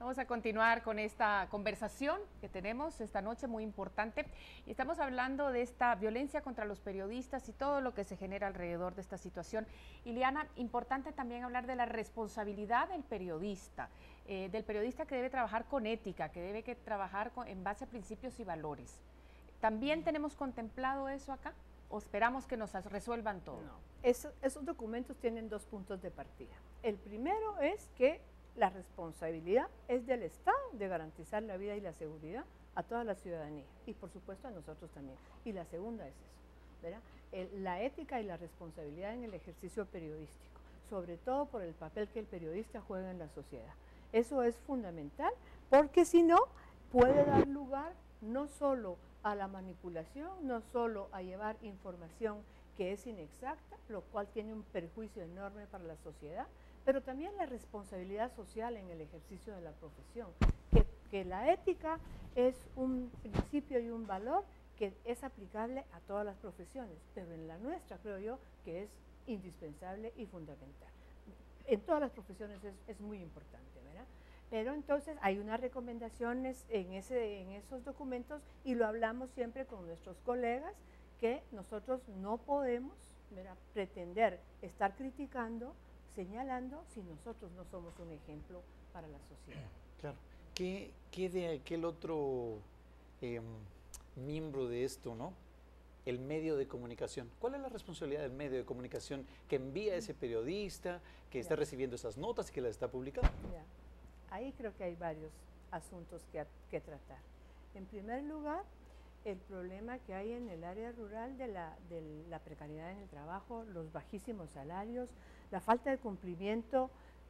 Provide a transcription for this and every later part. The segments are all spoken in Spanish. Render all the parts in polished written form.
Vamos a continuar con esta conversación que tenemos esta noche muy importante y estamos hablando de esta violencia contra los periodistas y todo lo que se genera alrededor de esta situación. Ileana, importante también hablar de la responsabilidad del periodista que debe trabajar con ética, que debe trabajar en base a principios y valores. ¿También tenemos contemplado eso acá o esperamos que nos resuelvan todo? No, esos documentos tienen dos puntos de partida. El primero es que la responsabilidad es del Estado de garantizar la vida y la seguridad a toda la ciudadanía y por supuesto a nosotros también. Y la segunda es eso, ¿verdad? La ética y la responsabilidad en el ejercicio periodístico, sobre todo por el papel que el periodista juega en la sociedad. Eso es fundamental porque si no puede dar lugar no solo a la manipulación, no solo a llevar información que es inexacta, lo cual tiene un perjuicio enorme para la sociedad, pero también la responsabilidad social en el ejercicio de la profesión, que la ética es un principio y un valor que es aplicable a todas las profesiones, pero en la nuestra creo yo que es indispensable y fundamental. En todas las profesiones es muy importante, ¿verdad? Pero entonces hay unas recomendaciones en esos documentos y lo hablamos siempre con nuestros colegas, que nosotros no podemos, ¿verdad?, pretender estar criticando, señalando, si nosotros no somos un ejemplo para la sociedad. Claro. ¿Qué de aquel otro miembro de esto, ¿no? El medio de comunicación. ¿Cuál es la responsabilidad del medio de comunicación que envía a ese periodista, que está recibiendo esas notas y que las está publicando? Ahí creo que hay varios asuntos que tratar. En primer lugar, el problema que hay en el área rural de la precariedad en el trabajo, los bajísimos salarios, la falta de cumplimiento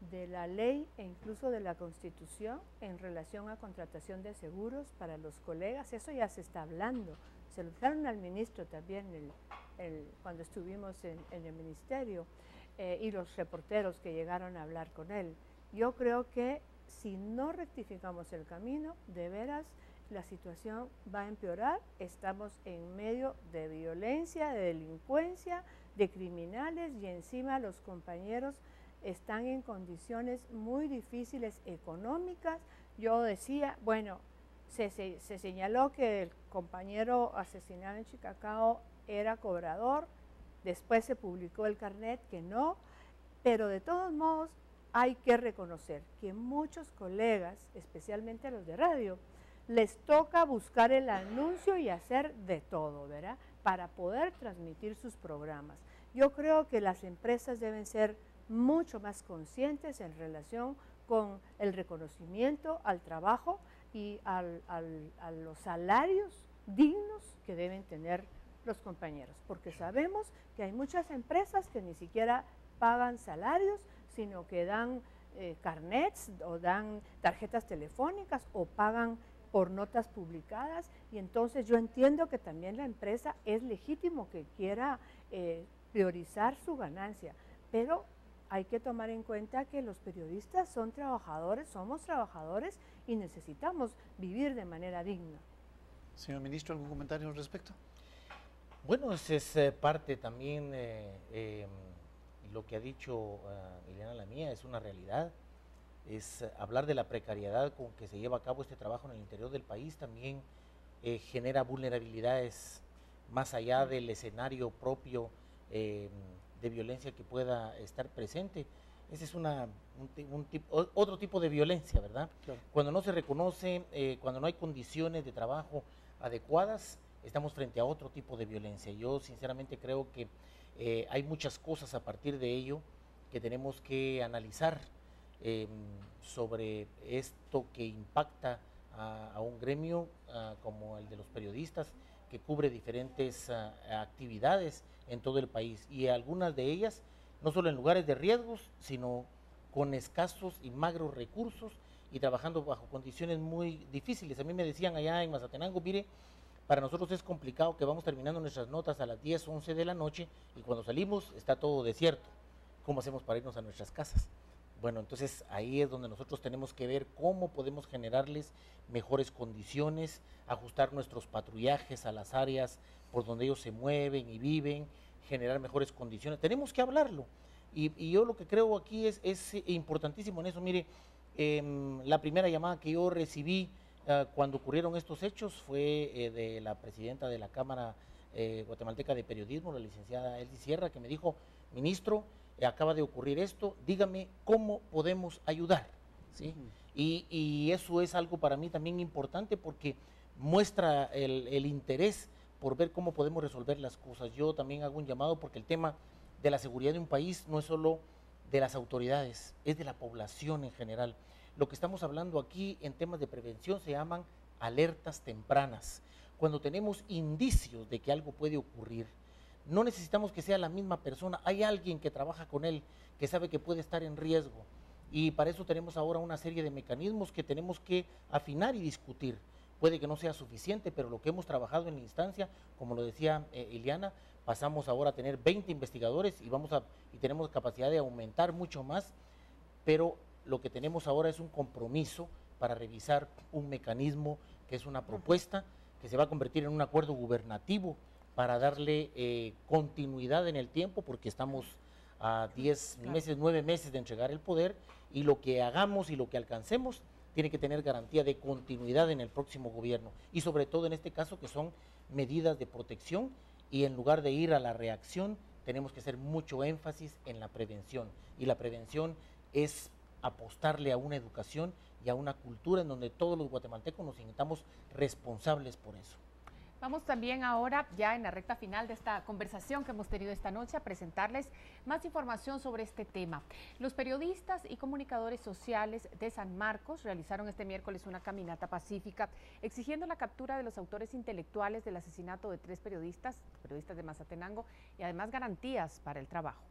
de la ley e incluso de la Constitución en relación a contratación de seguros para los colegas. Eso ya se está hablando. Se lo dijeron al ministro también cuando estuvimos en el ministerio y los reporteros que llegaron a hablar con él. Yo creo que si no rectificamos el camino, de veras la situación va a empeorar. Estamos en medio de violencia, de delincuencia, de criminales y encima los compañeros están en condiciones muy difíciles económicas. Yo decía, bueno, se señaló que el compañero asesinado en Chicacao era cobrador, después se publicó el carnet que no, pero de todos modos hay que reconocer que muchos colegas, especialmente los de radio, les toca buscar el anuncio y hacer de todo, ¿verdad?, para poder transmitir sus programas. Yo creo que las empresas deben ser mucho más conscientes en relación con el reconocimiento al trabajo y a los salarios dignos que deben tener los compañeros, porque sabemos que hay muchas empresas que ni siquiera pagan salarios, sino que dan carnets o dan tarjetas telefónicas o pagan por notas publicadas, y entonces yo entiendo que también la empresa es legítimo que quiera priorizar su ganancia, pero hay que tomar en cuenta que los periodistas son trabajadores, somos trabajadores y necesitamos vivir de manera digna. Señor ministro, ¿algún comentario al respecto? Bueno, es parte también, lo que ha dicho Ileana Lamía es una realidad. Es hablar de la precariedad con que se lleva a cabo este trabajo en el interior del país también genera vulnerabilidades más allá del escenario propio de violencia que pueda estar presente. Ese es otro tipo de violencia, ¿verdad? Claro. Cuando no se reconoce, cuando no hay condiciones de trabajo adecuadas, estamos frente a otro tipo de violencia. Yo sinceramente creo que hay muchas cosas a partir de ello que tenemos que analizar sobre esto que impacta a un gremio como el de los periodistas, que cubre diferentes actividades en todo el país, y algunas de ellas no solo en lugares de riesgos, sino con escasos y magros recursos y trabajando bajo condiciones muy difíciles. A mí me decían allá en Mazatenango, mire, para nosotros es complicado que vamos terminando nuestras notas a las 10, 11 de la noche y cuando salimos está todo desierto. ¿Cómo hacemos para irnos a nuestras casas? Bueno, entonces ahí es donde nosotros tenemos que ver cómo podemos generarles mejores condiciones, ajustar nuestros patrullajes a las áreas por donde ellos se mueven y viven, generar mejores condiciones. Tenemos que hablarlo. Y yo lo que creo aquí es importantísimo en eso. Mire, La primera llamada que yo recibí cuando ocurrieron estos hechos fue de la presidenta de la Cámara Guatemalteca de Periodismo, la licenciada Elsie Sierra, que me dijo: ministro, acaba de ocurrir esto, dígame cómo podemos ayudar, ¿sí? Y eso es algo para mí también importante, porque muestra el interés por ver cómo podemos resolver las cosas. Yo también hago un llamado, porque el tema de la seguridad de un país no es solo de las autoridades, es de la población en general. Lo que estamos hablando aquí en temas de prevención se llaman alertas tempranas. Cuando tenemos indicios de que algo puede ocurrir, no necesitamos que sea la misma persona, hay alguien que trabaja con él, que sabe que puede estar en riesgo, y para eso tenemos ahora una serie de mecanismos que tenemos que afinar y discutir. Puede que no sea suficiente, pero lo que hemos trabajado en la instancia, como lo decía Ileana, pasamos ahora a tener 20 investigadores y tenemos capacidad de aumentar mucho más, pero lo que tenemos ahora es un compromiso para revisar un mecanismo que es una propuesta que se va a convertir en un acuerdo gubernativo para darle continuidad en el tiempo, porque estamos a 10 meses, 9 meses de entregar el poder, y lo que hagamos y lo que alcancemos tiene que tener garantía de continuidad en el próximo gobierno, y sobre todo en este caso, que son medidas de protección, y en lugar de ir a la reacción tenemos que hacer mucho énfasis en la prevención, y la prevención es apostarle a una educación y a una cultura en donde todos los guatemaltecos nos sintamos responsables por eso. Vamos también ahora, ya en la recta final de esta conversación que hemos tenido esta noche, a presentarles más información sobre este tema. Los periodistas y comunicadores sociales de San Marcos realizaron este miércoles una caminata pacífica exigiendo la captura de los autores intelectuales del asesinato de 3 periodistas de Mazatenango, y además garantías para el trabajo.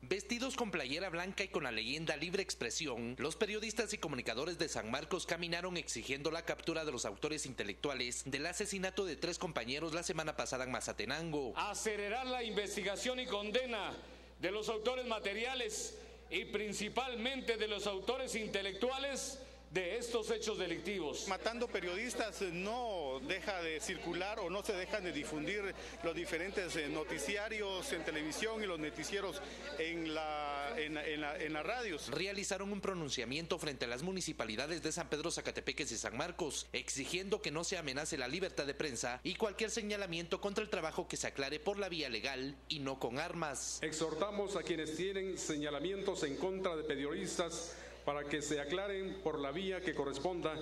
Vestidos con playera blanca y con la leyenda Libre Expresión, los periodistas y comunicadores de San Marcos caminaron exigiendo la captura de los autores intelectuales del asesinato de 3 compañeros la semana pasada en Mazatenango. Acelerar la investigación y condena de los autores materiales y principalmente de los autores intelectuales de estos hechos delictivos. Matando periodistas no deja de circular o no se dejan de difundir los diferentes noticiarios en televisión y los noticieros en las radios. Realizaron un pronunciamiento frente a las municipalidades de San Pedro Zacatepeques y San Marcos, exigiendo que no se amenace la libertad de prensa y cualquier señalamiento contra el trabajo que se aclare por la vía legal y no con armas. Exhortamos a quienes tienen señalamientos en contra de periodistas para que se aclaren por la vía que corresponda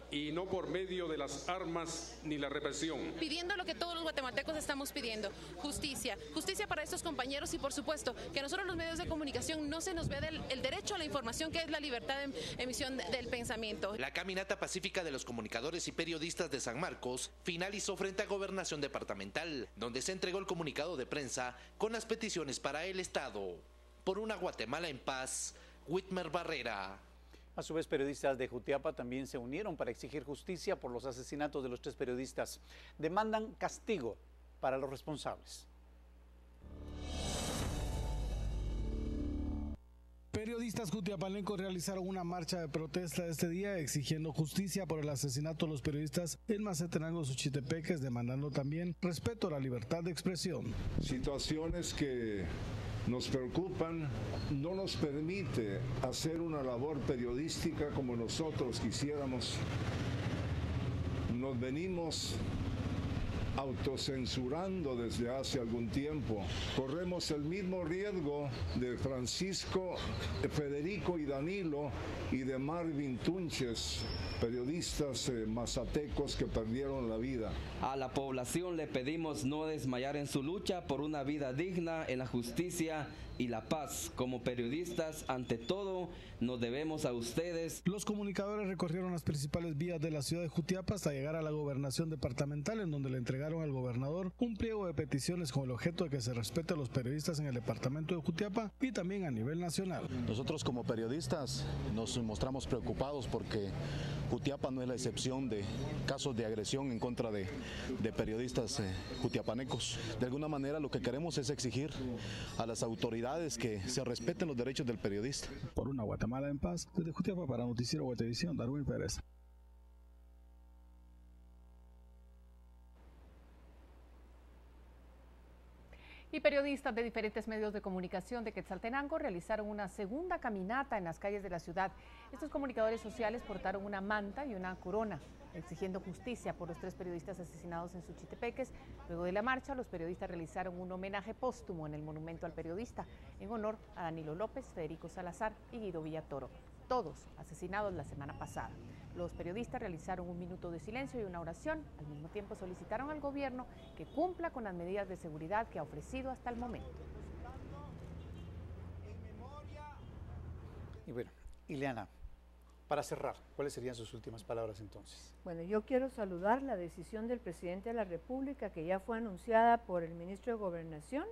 y no por medio de las armas ni la represión. Pidiendo lo que todos los guatemaltecos estamos pidiendo: justicia, justicia para estos compañeros, y por supuesto que a nosotros los medios de comunicación no se nos veda el derecho a la información, que es la libertad de emisión del pensamiento. La caminata pacífica de los comunicadores y periodistas de San Marcos finalizó frente a Gobernación Departamental, donde se entregó el comunicado de prensa con las peticiones para el Estado. Por una Guatemala en paz, Whitmer Barrera. A su vez, periodistas de Jutiapa también se unieron para exigir justicia por los asesinatos de los 3 periodistas. Demandan castigo para los responsables. Periodistas jutiapanecos realizaron una marcha de protesta este día exigiendo justicia por el asesinato de los periodistas en Mazatenango, Suchitepeques, demandando también respeto a la libertad de expresión. Situaciones que nos preocupan, no nos permite hacer una labor periodística como nosotros quisiéramos. Nos venimos autocensurando desde hace algún tiempo. Corremos el mismo riesgo de Francisco, Federico y Danilo y de Marvin Tunches, periodistas mazatecos que perdieron la vida. A la población le pedimos no desmayar en su lucha por una vida digna en la justicia y la paz. Como periodistas, ante todo, nos debemos a ustedes. Los comunicadores recorrieron las principales vías de la ciudad de Jutiapa hasta llegar a la gobernación departamental, en donde le entregaron al gobernador un pliego de peticiones con el objeto de que se respete a los periodistas en el departamento de Jutiapa y también a nivel nacional. Nosotros como periodistas nos mostramos preocupados porque Jutiapa no es la excepción de casos de agresión en contra de periodistas jutiapanecos. De alguna manera lo que queremos es exigir a las autoridades que se respeten los derechos del periodista. Por una Guatemala en paz, desde Jutiapa para Noticiero Guatevisión, Darwin Pérez. Y periodistas de diferentes medios de comunicación de Quetzaltenango realizaron una segunda caminata en las calles de la ciudad. Estos comunicadores sociales portaron una manta y una corona, exigiendo justicia por los 3 periodistas asesinados en Suchitepeques. Luego de la marcha, los periodistas realizaron un homenaje póstumo en el monumento al periodista, en honor a Danilo López, Federico Salazar y Guido Villatoro, todos asesinados la semana pasada. Los periodistas realizaron un minuto de silencio y una oración. Al mismo tiempo solicitaron al gobierno que cumpla con las medidas de seguridad que ha ofrecido hasta el momento. Y bueno, Ileana, para cerrar, ¿cuáles serían sus últimas palabras entonces? Bueno, yo quiero saludar la decisión del presidente de la República, que ya fue anunciada por el ministro de Gobernación,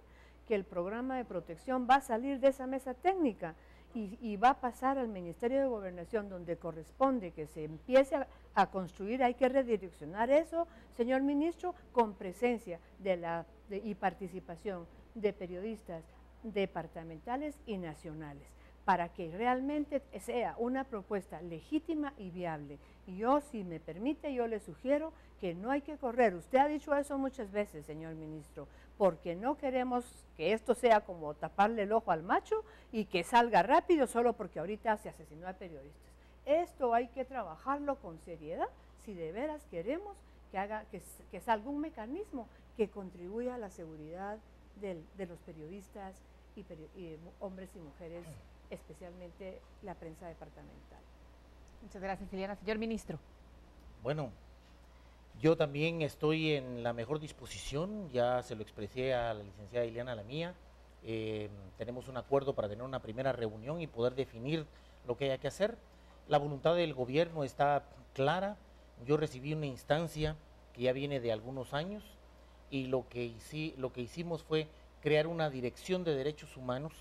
que el programa de protección va a salir de esa mesa técnica y va a pasar al Ministerio de Gobernación, donde corresponde que se empiece a construir. Hay que redireccionar eso, señor ministro, con presencia y participación de periodistas departamentales y nacionales, para que realmente sea una propuesta legítima y viable. Y yo, si me permite, yo le sugiero que no hay que correr. Usted ha dicho eso muchas veces, señor ministro, porque no queremos que esto sea como taparle el ojo al macho y que salga rápido solo porque ahorita se asesinó a periodistas. Esto hay que trabajarlo con seriedad si de veras queremos que salga un mecanismo que contribuya a la seguridad de los periodistas y hombres y mujeres, especialmente la prensa departamental. Muchas gracias, Ileana. Señor ministro. Bueno, yo también estoy en la mejor disposición, ya se lo expresé a la licenciada Ileana Lamía. Tenemos un acuerdo para tener una primera reunión y poder definir lo que haya que hacer. La voluntad del gobierno está clara. Yo recibí una instancia que ya viene de algunos años y lo que hicimos fue crear una dirección de derechos humanos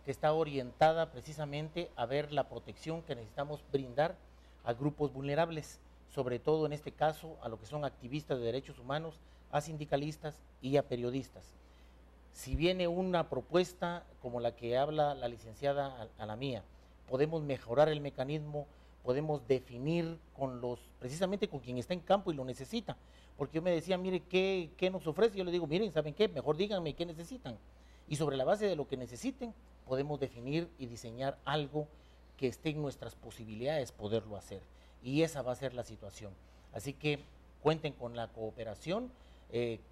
que está orientada precisamente a ver la protección que necesitamos brindar a grupos vulnerables, sobre todo en este caso a lo que son activistas de derechos humanos, a sindicalistas y a periodistas. Si viene una propuesta como la que habla la licenciada Lamía, podemos mejorar el mecanismo, podemos definir precisamente con quien está en campo y lo necesita. Porque yo me decía, mire, ¿qué nos ofrece? Yo le digo, miren, ¿saben qué? Mejor díganme qué necesitan. Y sobre la base de lo que necesiten, podemos definir y diseñar algo que esté en nuestras posibilidades poderlo hacer. Y esa va a ser la situación. Así que cuenten con la cooperación.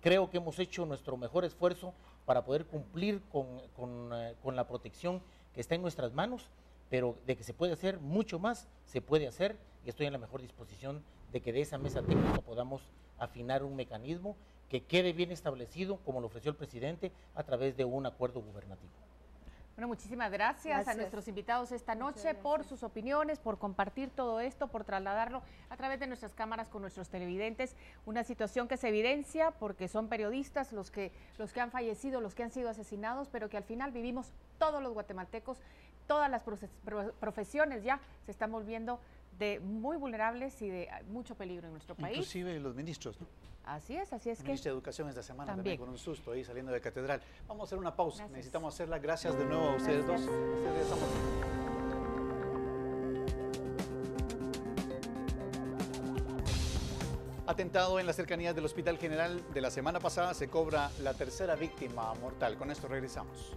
Creo que hemos hecho nuestro mejor esfuerzo para poder cumplir con la protección que está en nuestras manos, pero de que se puede hacer mucho más, se puede hacer, y estoy en la mejor disposición de que de esa mesa técnica podamos afinar un mecanismo que quede bien establecido, como lo ofreció el presidente, a través de un acuerdo gubernativo. Bueno, muchísimas gracias a nuestros invitados esta noche por sus opiniones, por compartir todo esto, por trasladarlo a través de nuestras cámaras con nuestros televidentes. Una situación que se evidencia porque son periodistas los que han fallecido, los que han sido asesinados, pero que al final vivimos todos los guatemaltecos, todas las profesiones ya se están volviendo de muy vulnerables y de mucho peligro en nuestro país. Inclusive los ministros, ¿no? Así es el ministro de Educación esta semana también con un susto ahí saliendo de catedral. Vamos a hacer una pausa, necesitamos hacerla. Gracias de nuevo a ustedes dos. Atentado en las cercanías del Hospital General de la semana pasada, se cobra la tercera víctima mortal. Con esto regresamos.